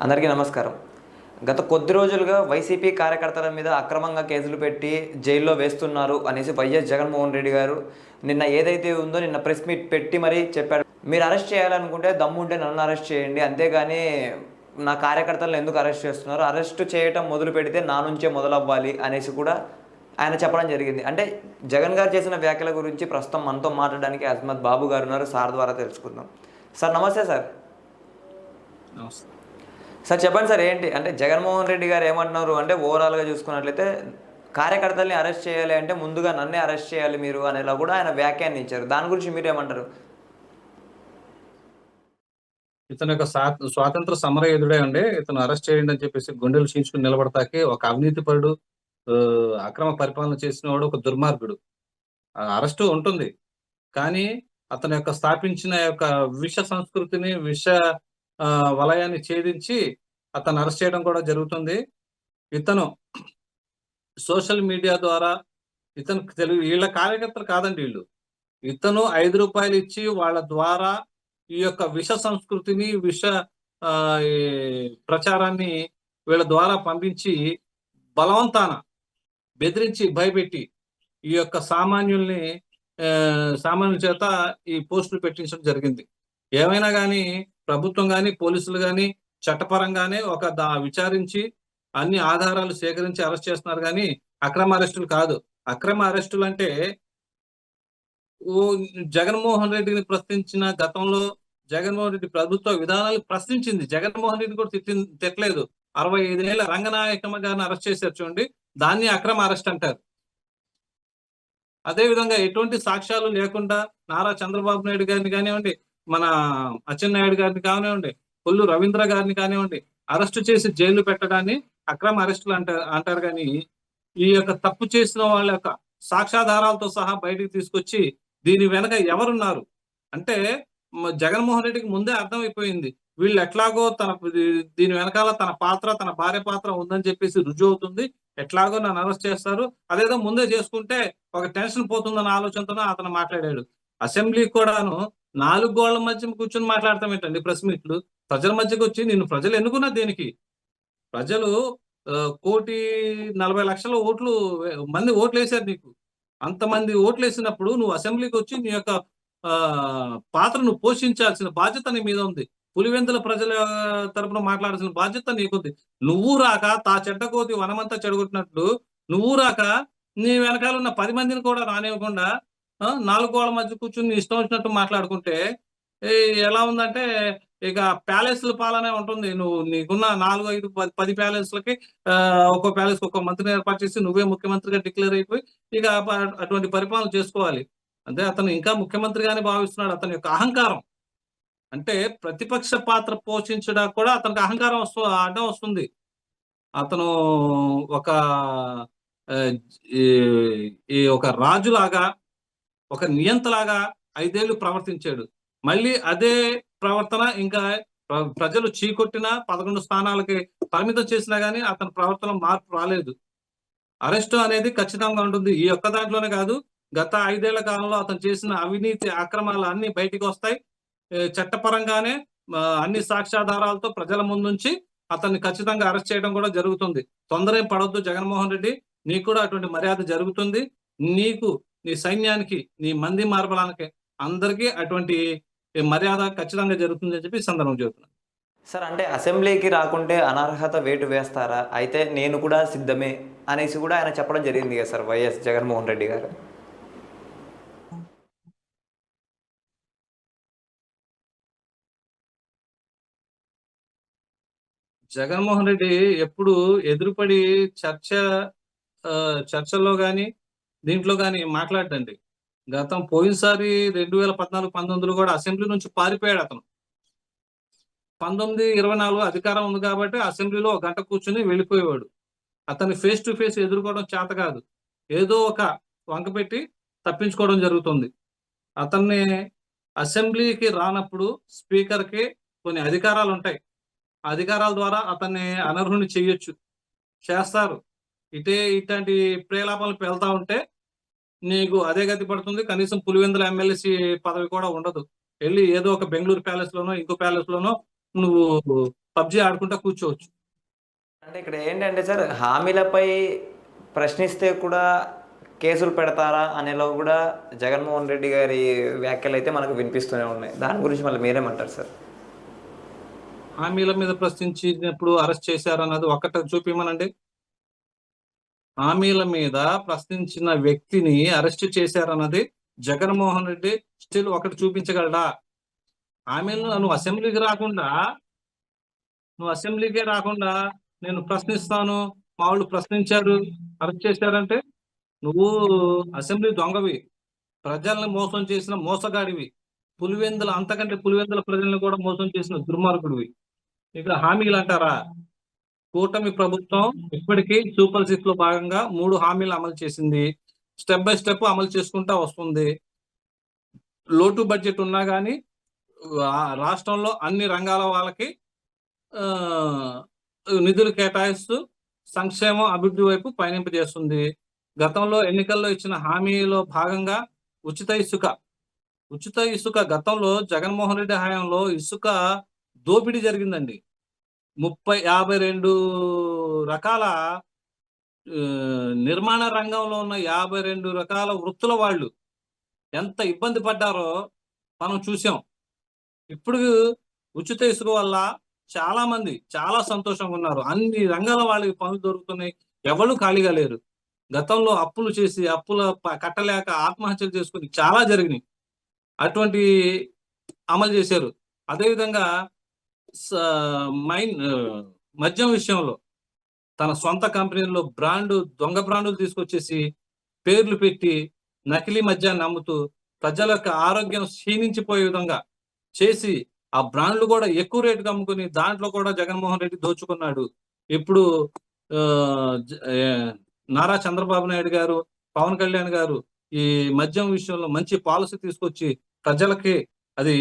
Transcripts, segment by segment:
అందరికీ నమస్కారం. గత కొద్ది రోజులుగా వైసీపీ కార్యకర్తల మీద అక్రమంగా కేసులు పెట్టి జైల్లో వేస్తున్నారు అనేసి వైఎస్ జగన్మోహన్ రెడ్డి గారు నిన్న ఏదైతే ఉందో నిన్న ప్రెస్ మీట్ పెట్టి మరీ చెప్పాడు. మీరు అరెస్ట్ చేయాలనుకుంటే దమ్ముంటే నన్ను అరెస్ట్ చేయండి. అంతేగాని నా కార్యకర్తలను ఎందుకు అరెస్ట్ చేస్తున్నారు? అరెస్ట్ చేయటం మొదలు పెడితే నా నుంచే మొదలవ్వాలి అనేసి కూడా ఆయన చెప్పడం జరిగింది. అంటే జగన్ గారు చేసిన వ్యాఖ్యల గురించి ప్రస్తుతం మనతో మాట్లాడడానికి అజ్మత్ బాబు గారు ఉన్నారు. సార్ ద్వారా తెలుసుకుందాం. సార్ నమస్తే సార్. నమస్తే. సార్ చెప్పండి సార్, ఏంటి అంటే జగన్మోహన్ రెడ్డి గారు ఏమంటున్నారు అంటే ఓవరాల్గా చూసుకున్నట్లయితే కార్యకర్తల్ని అరెస్ట్ చేయాలి అంటే ముందుగా నన్నే అరెస్ట్ చేయాలి మీరు అనేలా కూడా ఆయన వ్యాఖ్యానించారు. దాని గురించి మీరేమంటారు? ఇతను యొక్క స్వాతంత్ర సమరయోధుడే అండి. ఇతను అరెస్ట్ చేయండి అని చెప్పేసి గుండెలు చీల్చుకుని నిలబడతాకి ఒక అవినీతిపరుడు, అక్రమ పరిపాలన చేసిన వాడు, ఒక దుర్మార్గుడు. అరెస్టు ఉంటుంది. కానీ అతని యొక్క స్థాపించిన యొక్క విష సంస్కృతిని, విష వలయాన్ని ఛేదించి అతను అరెస్ట్ చేయడం కూడా జరుగుతుంది. ఇతను సోషల్ మీడియా ద్వారా వీళ్ళ కార్యకర్తలు కాదండి వీళ్ళు. ఇతను రూ. 5 ఇచ్చి వాళ్ళ ద్వారా ఈ యొక్క విష సంస్కృతిని, విష ఈ ప్రచారాన్ని వీళ్ళ ద్వారా పంపించి బలవంతాన బెదిరించి భయపెట్టి ఈ యొక్క సామాన్యుల చేత ఈ పోస్టులు పెట్టించడం జరిగింది. ఏమైనా కానీ ప్రభుత్వం కానీ పోలీసులు కానీ చట్టపరంగానే విచారించి అన్ని ఆధారాలు సేకరించి అరెస్ట్ చేస్తున్నారు కానీ అక్రమ అరెస్టులు కాదు. అక్రమ అరెస్టులు అంటే జగన్మోహన్ రెడ్డిని ప్రశ్నించిన గతంలో జగన్మోహన్ రెడ్డి ప్రభుత్వ విధానాలు ప్రశ్నించింది. జగన్మోహన్ రెడ్డి కూడా తిట్టలేదు. 65 ఏళ్ల రంగనాయకమ్మ గారిని అరెస్ట్ చేశారు చూడండి, దాన్ని అక్రమ అరెస్ట్ అంటారు. అదే విధంగా ఎటువంటి సాక్ష్యాలు లేకుండా నారా చంద్రబాబు నాయుడు గారిని కానివ్వండి, మన అచ్చెన్నాయుడు గారిని కానివ్వండి, కొల్లు రవీంద్ర గారిని కానివ్వండి అరెస్టు చేసి జైలు పెట్టడాన్ని అక్రమ అరెస్టులు అంటారు. కానీ ఈ యొక్క తప్పు చేసిన వాళ్ళ యొక్క సాక్ష్యాధారాలతో సహా బయటికి తీసుకొచ్చి దీని వెనక ఎవరున్నారు అంటే జగన్మోహన్ రెడ్డికి ముందే అర్థమైపోయింది. వీళ్ళు ఎట్లాగో దీని వెనకాల తన పాత్ర, తన భార్య పాత్ర ఉందని చెప్పేసి రుజువు అవుతుంది. ఎట్లాగో నన్ను అరెస్ట్ చేస్తారు, అదేదో ముందే చేసుకుంటే ఒక టెన్షన్ పోతుందన్న ఆలోచనతో అతను మాట్లాడాడు. అసెంబ్లీ కూడాను 4 గోళ్ల మధ్య కూర్చొని మాట్లాడతాం ఏంటండి ప్రెస్ మీట్లు? ప్రజల మధ్యకి వచ్చి నిన్ను ప్రజలు ఎన్నుకున్నా దేనికి? ప్రజలు 1,40,00,000 మంది ఓట్లు వేశారు నీకు. అంతమంది ఓట్లు వేసినప్పుడు నువ్వు అసెంబ్లీకి వచ్చి నీ యొక్క పాత్రను పోషించాల్సిన బాధ్యత నీ మీద ఉంది. పులివెందుల ప్రజల తరపున మాట్లాడాల్సిన బాధ్యత నీకుంది. నువ్వు రాక చెడ్డకోతి వనమంతా చెడగొట్టినట్లు నువ్వు రాక నీ వెనకాల ఉన్న 10 మందిని కూడా రానివ్వకుండా 4 గోళ్ల మధ్య కూర్చుని ఇష్టం వచ్చినట్టు మాట్లాడుకుంటే ఎలా ఉందంటే ఇక ప్యాలెస్ల పాలనే ఉంటుంది. నీకున్న 4, 5, 10 ప్యాలెస్లకి ఒక్కో ప్యాలెస్ ఒక్కో మంత్రిని ఏర్పాటు చేసి నువ్వే ముఖ్యమంత్రిగా డిక్లేర్ అయిపోయి ఇక అటువంటి పరిపాలన చేసుకోవాలి. అంటే అతను ఇంకా ముఖ్యమంత్రిగానే భావిస్తున్నాడు. అతని యొక్క అహంకారం అంటే ప్రతిపక్ష పాత్ర పోషించడానికి కూడా అతనికి అహంకారం అడ్డం వస్తుంది. అతను ఒక ఒక రాజులాగా, ఒక నియంతలాగా 5 ఏళ్లు ప్రవర్తించాడు. మళ్ళీ అదే ప్రవర్తన ఇంకా ప్రజలు చీకొట్టిన 11 స్థానాలకి పరిమితం చేసినా గానీ అతని ప్రవర్తన మార్పు రాలేదు. అరెస్టు అనేది ఖచ్చితంగా ఉంటుంది. ఈ ఒక్క దాంట్లోనే కాదు, గత 5 ఏళ్ల కాలంలో అతను చేసిన అవినీతి అక్రమాలు అన్ని బయటికి వస్తాయి. చట్టపరంగానే అన్ని సాక్ష్యాధారాలతో ప్రజల ముందుంచి అతన్ని ఖచ్చితంగా అరెస్ట్ చేయడం కూడా జరుగుతుంది. తొందర ఏం పడొద్దు జగన్మోహన్ రెడ్డి, నీకు కూడా అటువంటి మర్యాద జరుగుతుంది. నీకు, నీ సైన్యానికి, నీ మంది మార్బలానికి అందరికీ అటువంటి మర్యాద ఖచ్చితంగా జరుగుతుంది అని చెప్పి ఈ సందర్భం చెబుతున్నాను. సార్ అంటే అసెంబ్లీకి రాకుంటే అనర్హత వేటు వేస్తారా? అయితే నేను కూడా సిద్ధమే అనేసి కూడా ఆయన చెప్పడం జరిగింది కదా సార్ వైఎస్ జగన్మోహన్ రెడ్డి గారు. జగన్మోహన్ రెడ్డి ఎప్పుడు ఎదురుపడి చర్చల్లో గాని దీంట్లో గాని మాట్లాడండి. పోయినసారి 2014, 19 కూడా అసెంబ్లీ నుంచి పారిపోయాడు అతను. 19, 24 అధికారం ఉంది కాబట్టి అసెంబ్లీలో 1 గంట కూర్చుని వెళ్ళిపోయేవాడు. అతన్ని ఫేస్ టు ఫేస్ ఎదుర్కోవడం చేత కాదు. ఏదో ఒక వంక పెట్టి తప్పించుకోవడం జరుగుతుంది. అతన్ని అసెంబ్లీకి రానప్పుడు స్పీకర్కి కొన్ని అధికారాలు ఉంటాయి. అధికారాల ద్వారా అతన్ని అనర్హుని చేస్తారు. ఇట్లాంటి ప్రేలాపాలకు వెళ్తా ఉంటే నీకు అదే గతి పడుతుంది. కనీసం పులివెందుల ఎమ్మెల్సీ పదవి కూడా ఉండదు. వెళ్ళి ఏదో ఒక బెంగళూరు ప్యాలెస్ లోనో ఇంకో ప్యాలెస్ లోనో నువ్వు పబ్జి ఆడుకుంటా కూర్చోవచ్చు. అంటే ఇక్కడ ఏంటంటే సార్, హామీలపై ప్రశ్నిస్తే కూడా కేసులు పెడతారా అనేలో కూడా జగన్మోహన్ రెడ్డి గారి వ్యాఖ్యలు అయితే మనకు వినిపిస్తూనే ఉన్నాయి. దాని గురించి మళ్ళీ మీరేమంటారు సార్? హామీల మీద ప్రశ్నించినప్పుడు అరెస్ట్ చేశారన్నది ఒక్కటి చూపిమనండి. హామీల మీద ప్రశ్నించిన వ్యక్తిని అరెస్ట్ చేశారన్నది జగన్మోహన్ రెడ్డి స్టిల్ ఒకటి చూపించగలడా? హామీలను నువ్వు అసెంబ్లీకే రాకుండా నేను ప్రశ్నిస్తాను, మా వాళ్ళు ప్రశ్నించారు, అరెస్ట్ చేశారంటే నువ్వు అసెంబ్లీ దొంగవి, ప్రజల్ని మోసం చేసిన మోసగాడివి, అంతకంటే పులివెందుల ప్రజల్ని కూడా మోసం చేసిన దుర్మార్గుడివి. ఇక్కడ హామీలు అంటారా? కూటమి ప్రభుత్వం ఇప్పటికీ సూపర్ 6 లో భాగంగా 3 హామీలు అమలు చేసింది. స్టెప్ బై స్టెప్ అమలు చేసుకుంటా వస్తుంది. లోటు బడ్జెట్ ఉన్నా గానీ రాష్ట్రంలో అన్ని రంగాల వాళ్ళకి నిధులు కేటాయిస్తూ సంక్షేమం, అభివృద్ధి వైపు పయనింపజేస్తుంది. గతంలో ఎన్నికల్లో ఇచ్చిన హామీలో భాగంగా ఉచిత ఇసుక గతంలో జగన్మోహన్ రెడ్డి హయాంలో ఇసుక దోపిడీ జరిగిందండి. 52 రకాల నిర్మాణ రంగంలో ఉన్న 52 రకాల వృత్తుల వాళ్ళు ఎంత ఇబ్బంది పడ్డారో మనం చూసాం. ఇప్పుడు ఉచిత ఇసుక వల్ల చాలా మంది చాలా సంతోషంగా ఉన్నారు. అన్ని రంగాల వాళ్ళకి పనులు దొరుకుతున్నాయి. ఎవరు ఖాళీగా లేరు. గతంలో అప్పులు చేసి కట్టలేక ఆత్మహత్యలు చేసుకుని చాలా జరిగినాయి. అటువంటి అమలు చేశారు. అదేవిధంగా మద్యం విషయంలో తన సొంత కంపెనీల్లో దొంగ బ్రాండులు తీసుకొచ్చేసి పేర్లు పెట్టి నకిలీ మద్యాన్ని అమ్ముతూ ప్రజల యొక్క ఆరోగ్యం క్షీణించిపోయే విధంగా చేసి ఆ బ్రాండ్లు కూడా ఎక్కువ రేటుకి అమ్ముకుని దాంట్లో కూడా జగన్మోహన్ రెడ్డి దోచుకున్నాడు. ఇప్పుడు నారా చంద్రబాబు నాయుడు గారు, పవన్ కళ్యాణ్ గారు ఈ మద్యం విషయంలో మంచి పాలసీ తీసుకొచ్చి ప్రజలకి అది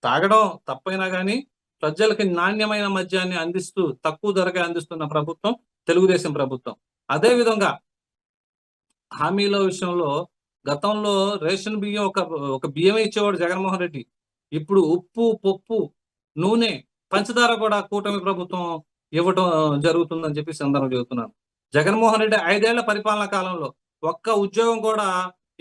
తాగడం తప్పైనా కానీ ప్రజలకి నాణ్యమైన మద్యాన్ని అందిస్తూ తక్కువ ధరగా అందిస్తున్న ప్రభుత్వం తెలుగుదేశం ప్రభుత్వం. అదే విధంగా హామీల విషయంలో గతంలో రేషన్ బియ్యం ఒక బియ్యమే ఇచ్చేవాడు జగన్మోహన్ రెడ్డి. ఇప్పుడు ఉప్పు, పప్పు, నూనె, పంచదార కూడా కూటమి ప్రభుత్వం ఇవ్వటం జరుగుతుందని చెప్పి సందర్భం చెబుతున్నాను. జగన్మోహన్ రెడ్డి 5 ఏళ్ల పరిపాలనా కాలంలో ఒక్క ఉద్యోగం కూడా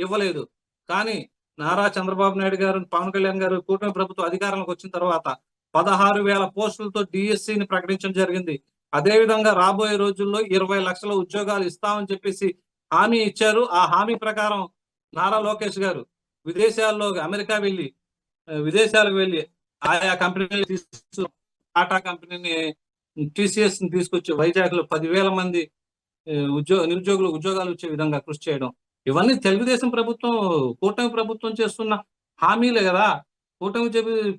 ఇవ్వలేదు. కానీ నారా చంద్రబాబు నాయుడు గారు, పవన్ కళ్యాణ్ గారు కూటమి ప్రభుత్వం అధికారంలోకి వచ్చిన తర్వాత 16,000 పోస్టులతో డిఎస్సిని ప్రకటించడం జరిగింది. అదే విధంగా రాబోయే రోజుల్లో 20 లక్షల ఉద్యోగాలు ఇస్తామని చెప్పేసి హామీ ఇచ్చారు. ఆ హామీ ప్రకారం నారా లోకేష్ గారు విదేశాలకు వెళ్ళి ఆయా కంపెనీలు టాటా కంపెనీని, టీసీఎస్ ని తీసుకొచ్చి వైజాగ్ లో 10,000 మంది నిరుద్యోగులు ఉద్యోగాలు వచ్చే విధంగా కృషి చేయడం, ఇవన్నీ తెలుగుదేశం ప్రభుత్వం, కూటమి ప్రభుత్వం చేస్తున్న హామీలే కదా.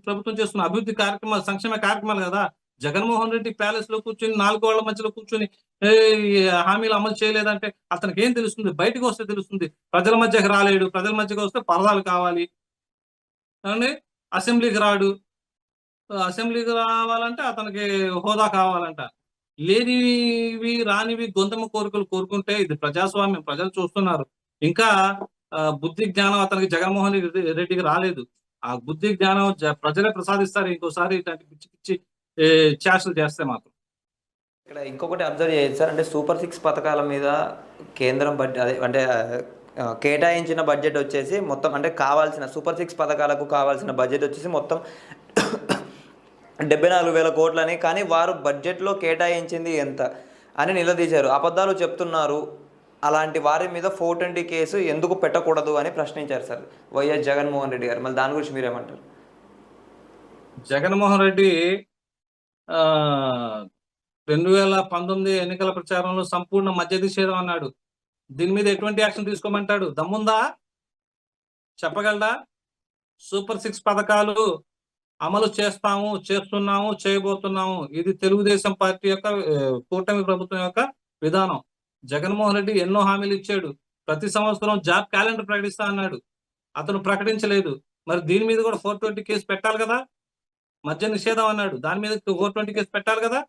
ప్రభుత్వం చేస్తున్న అభివృద్ధి కార్యక్రమాలు, సంక్షేమ కార్యక్రమాలు కదా. జగన్మోహన్ రెడ్డి ప్యాలెస్ లో కూర్చొని 4 గోళ్ల మధ్యలో కూర్చొని హామీలు అమలు చేయలేదంటే అతనికి ఏం తెలుస్తుంది? బయటకు వస్తే తెలుస్తుంది. ప్రజల మధ్యకి రాలేడు. ప్రజల మధ్యకి వస్తే పరదాలు కావాలి అండి. అసెంబ్లీకి రావాలంటే అతనికి హోదా కావాలంట. లేనివి రానివి గొంతమ కోరికలు కోరుకుంటే ఇది ప్రజాస్వామ్యం. ప్రజలు చూస్తున్నారు. ఇంకా బుద్ధి జ్ఞానం అతనికి జగన్మోహన్ రెడ్డికి రాలేదు. ఆ బుద్ధి జ్ఞానం ప్రజలే ప్రసాదిస్తారు ఇంకోసారి ఇట్లాంటి పిచ్చి పిచ్చి చేష్టలు చేస్తే మాత్రం. ఇక్కడ ఇంకొకటి అబ్జర్వ్ చేయొచ్చు సార్, అంటే సూపర్ 6 పథకాల మీద కేంద్రం అంటే కేటాయించిన బడ్జెట్ వచ్చేసి మొత్తం, అంటే కావాల్సిన సూపర్ 6 పథకాలకు కావాల్సిన బడ్జెట్ వచ్చేసి మొత్తం 74,000 కోట్లని. కానీ వారు బడ్జెట్లో కేటాయించింది ఎంత అని నిలదీశారు. అబద్ధాలు చెప్తున్నారు. అలాంటి వారి మీద 420 కేసు ఎందుకు పెట్టకూడదు అని ప్రశ్నించారు సార్ వైఎస్ జగన్మోహన్ రెడ్డి గారు. మళ్ళీ దాని గురించి మీరేమంటారు? జగన్మోహన్ రెడ్డి 2019 ఎన్నికల ప్రచారంలో సంపూర్ణ మద్య నిషేధం అన్నాడు. దీని మీద ఎటువంటి యాక్షన్ తీసుకోమంటాడు? దమ్ముందా? చెప్పగలడా? సూపర్ 6 పథకాలు అమలు చేస్తున్నాము, చేయబోతున్నాము. ఇది తెలుగుదేశం పార్టీ యొక్క, కూటమి ప్రభుత్వం యొక్క విధానం. జగన్మోహన్ రెడ్డి ఎన్నో హామీలు ఇచ్చాడు. ప్రతి సంవత్సరం జాబ్ క్యాలెండర్ ప్రకటిస్తా అన్నాడు. అతను ప్రకటించలేదు. మరి దీని మీద కూడా 420 కేసు పెట్టాలి కదా. మద్య నిషేధం అన్నాడు, దాని మీద 420 కేసు పెట్టాలి కదా.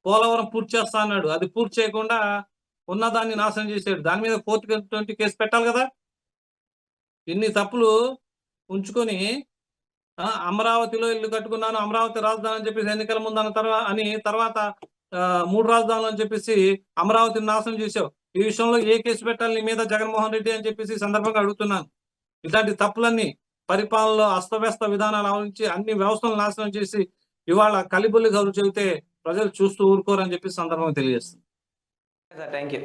పోలవరం పూర్తి చేస్తా అన్నాడు, అది పూర్తి చేయకుండా ఉన్నదాన్ని నాశనం చేశాడు, దాని మీద 420 కేసు పెట్టాలి కదా. ఇన్ని తప్పులు ఉంచుకొని అమరావతిలో ఇల్లు కట్టుకున్నాను, అమరావతి రాజధాని అని చెప్పేసి ఎన్నికల ముందు అన్న తర్వాత 3 రాజధానులు అని చెప్పేసి అమరావతిని నాశనం చేశావు. ఈ విషయంలో ఏ కేసు పెట్టాలి నీ మీద జగన్మోహన్ రెడ్డి అని చెప్పేసి ఈ సందర్భంగా అడుగుతున్నాను. ఇలాంటి తప్పులన్నీ పరిపాలనలో అస్తవ్యస్త విధానాలు అవలంబించి అన్ని వ్యవస్థలను నాశనం చేసి ఇవాళ కలిబుల్లి కబుర్లు చెబితే ప్రజలు చూస్తూ ఊరుకోరని చెప్పి సందర్భంగా తెలియజేస్తుంది. Thank you.